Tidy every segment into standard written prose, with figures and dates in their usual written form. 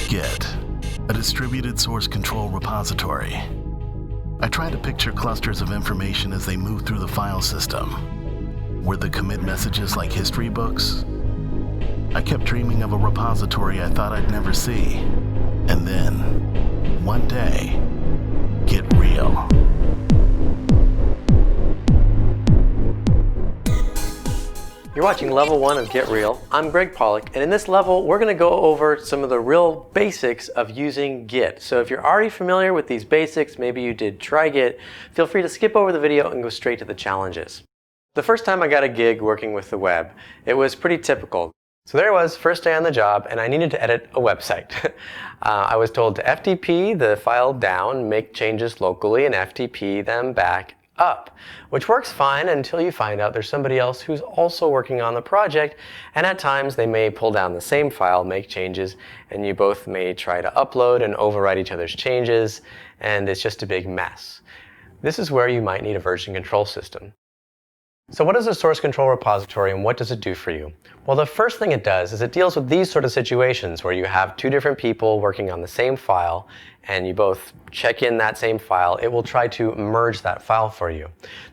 Git, a distributed source control repository. I try to picture clusters of information as they move through the file system. Were the commit messages like history books? I kept dreaming of a repository I thought I'd never see. And then, one day, get real. You're watching Level 1 of Get Real. I'm Greg Pollock, and in this level, we're going to go over some of the real basics of using Git. So if you're already familiar with these basics, maybe you did try Git, feel free to skip over the video and go straight to the challenges. The first time I got a gig working with the web, it was pretty typical. So there I was, first day on the job, and I needed to edit a website. I was told to FTP the file down, make changes locally, and FTP them back up, which works fine until you find out there's somebody else who's also working on the project, and at times they may pull down the same file, make changes, and you both may try to upload and overwrite each other's changes, and it's just a big mess. This is where you might need a version control system. So what is a source control repository and what does it do for you? Well, the first thing it does is it deals with these sort of situations where you have two different people working on the same file and you both check in that same file. It will try to merge that file for you.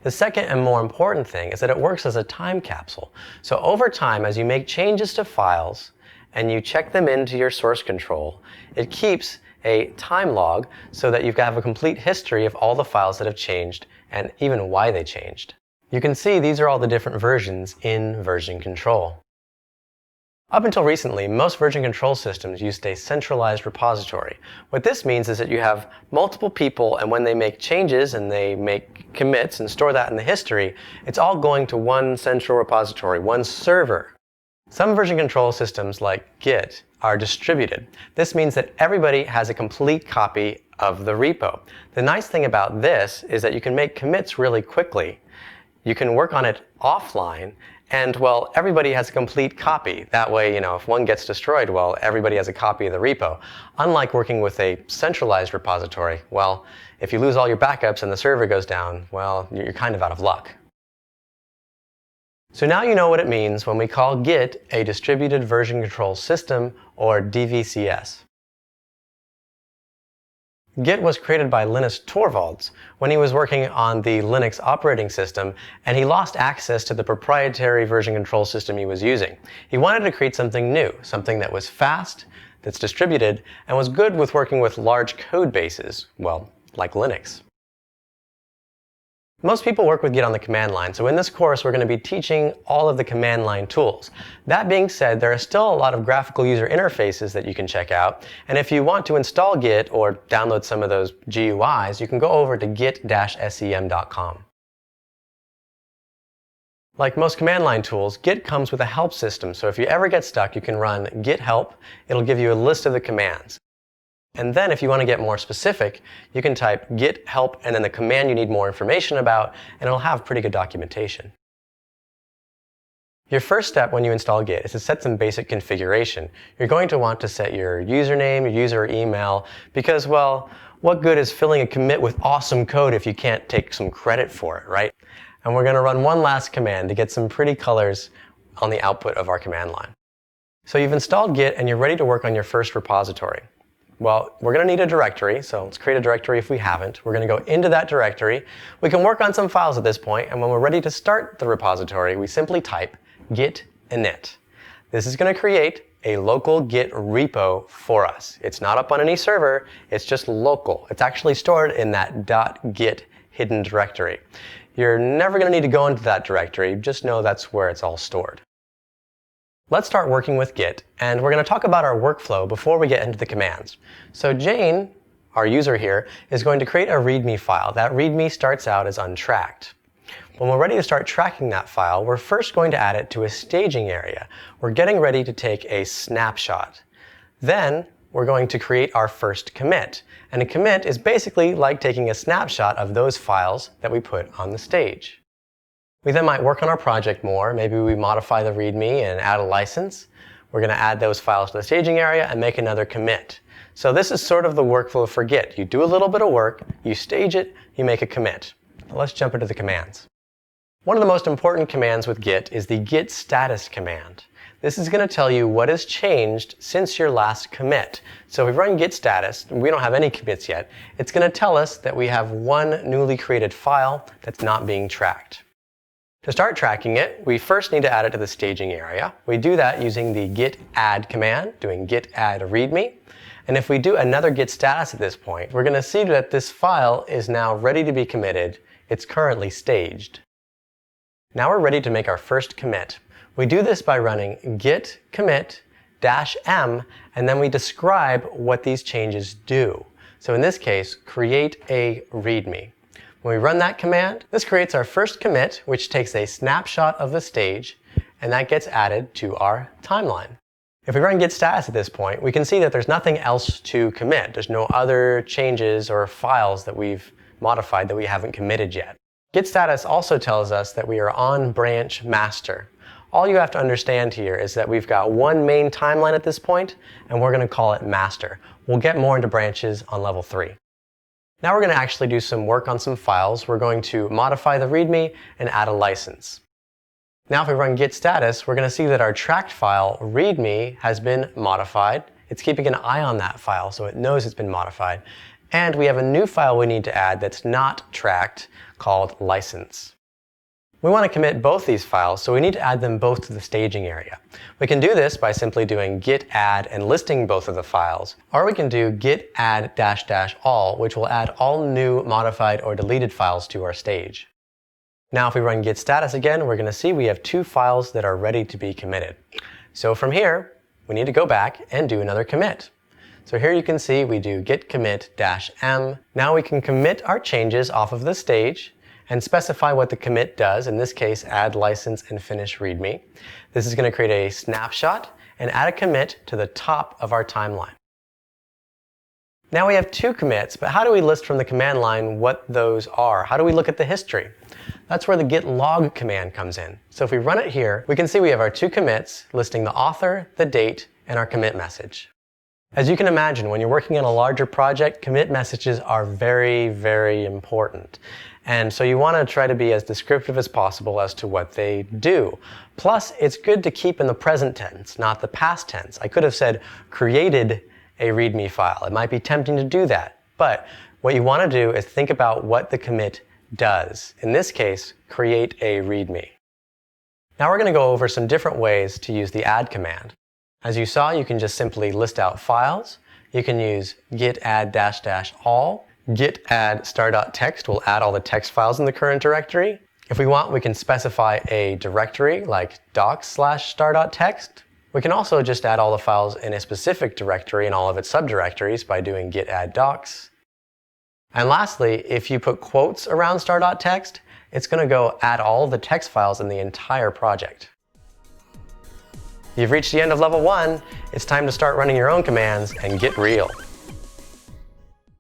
The second and more important thing is that it works as a time capsule. So over time, as you make changes to files and you check them into your source control, it keeps a time log so that you have a complete history of all the files that have changed and even why they changed. You can see these are all the different versions in version control. Up until recently, most version control systems used a centralized repository. What this means is that you have multiple people, and when they make changes and they make commits and store that in the history, it's all going to one central repository, one server. Some version control systems, like Git, are distributed. This means that everybody has a complete copy of the repo. The nice thing about this is that you can make commits really quickly. You can work on it offline, and well, everybody has a complete copy. That way, if one gets destroyed, well, everybody has a copy of the repo. Unlike working with a centralized repository, well, if you lose all your backups and the server goes down, well, you're kind of out of luck. So now you know what it means when we call Git a distributed version control system, or DVCS. Git was created by Linus Torvalds when he was working on the Linux operating system, and he lost access to the proprietary version control system he was using. He wanted to create something new, something that was fast, that's distributed, and was good with working with large code bases, well, like Linux. Most people work with Git on the command line, so in this course we're going to be teaching all of the command line tools. That being said, there are still a lot of graphical user interfaces that you can check out, and if you want to install Git or download some of those GUIs, you can go over to git-sem.com. Like most command line tools, Git comes with a help system, so if you ever get stuck, you can run git help. It'll give you a list of the commands. And then if you want to get more specific, you can type git help and then the command you need more information about, and it'll have pretty good documentation. Your first step when you install Git is to set some basic configuration. You're going to want to set your username, your user email, because, well, what good is filling a commit with awesome code if you can't take some credit for it, right? And we're going to run one last command to get some pretty colors on the output of our command line. So you've installed Git and you're ready to work on your first repository. Well, we're going to need a directory, so let's create a directory if we haven't. We're going to go into that directory. We can work on some files at this point, and when we're ready to start the repository, we simply type git init. This is going to create a local Git repo for us. It's not up on any server, it's just local. It's actually stored in that .git hidden directory. You're never going to need to go into that directory, just know that's where it's all stored. Let's start working with Git, and we're going to talk about our workflow before we get into the commands. So Jane, our user here, is going to create a README file. That README starts out as untracked. When we're ready to start tracking that file, we're first going to add it to a staging area. We're getting ready to take a snapshot. Then we're going to create our first commit. And a commit is basically like taking a snapshot of those files that we put on the stage. We then might work on our project more. Maybe we modify the README and add a license. We're going to add those files to the staging area and make another commit. So this is sort of the workflow for Git. You do a little bit of work, you stage it, you make a commit. Let's jump into the commands. One of the most important commands with Git is the git status command. This is going to tell you what has changed since your last commit. So if we run git status, and we don't have any commits yet, it's going to tell us that we have one newly created file that's not being tracked. To start tracking it, we first need to add it to the staging area. We do that using the git add command, doing git add readme. And if we do another git status at this point, we're going to see that this file is now ready to be committed. It's currently staged. Now we're ready to make our first commit. We do this by running git commit -m, and then we describe what these changes do. So in this case, create a readme. When we run that command, this creates our first commit, which takes a snapshot of the stage, and that gets added to our timeline. If we run git status at this point, we can see that there's nothing else to commit. There's no other changes or files that we've modified that we haven't committed yet. Git status also tells us that we are on branch master. All you have to understand here is that we've got one main timeline at this point, and we're going to call it master. We'll get more into branches on level 3. Now we're going to actually do some work on some files. We're going to modify the README and add a license. Now if we run git status, we're going to see that our tracked file, README, has been modified. It's keeping an eye on that file, so it knows it's been modified. And we have a new file we need to add that's not tracked, called license. We want to commit both these files, so we need to add them both to the staging area. We can do this by simply doing git add and listing both of the files, or we can do git add --all, which will add all new modified or deleted files to our stage. Now if we run git status again, we're going to see we have two files that are ready to be committed. So from here, we need to go back and do another commit. So here you can see we do git commit -m. Now we can commit our changes off of the stage and specify what the commit does, in this case add license and finish readme. This is going to create a snapshot and add a commit to the top of our timeline. Now we have two commits, but how do we list from the command line what those are? How do we look at the history? That's where the git log command comes in. So if we run it here, we can see we have our two commits listing the author, the date, and our commit message. As you can imagine, when you're working on a larger project, commit messages are very, very important. And so you want to try to be as descriptive as possible as to what they do. Plus, it's good to keep in the present tense, not the past tense. I could have said created a README file. It might be tempting to do that. But what you want to do is think about what the commit does. In this case, create a README. Now we're going to go over some different ways to use the add command. As you saw, you can just simply list out files. You can use git add --all. Git add star.txt will add all the text files in the current directory. If we want, we can specify a directory like docs/star.txt. We can also just add all the files in a specific directory and all of its subdirectories by doing git add docs. And lastly, if you put quotes around star.txt, it's going to go add all the text files in the entire project. You've reached the end of level 1. It's time to start running your own commands and get real.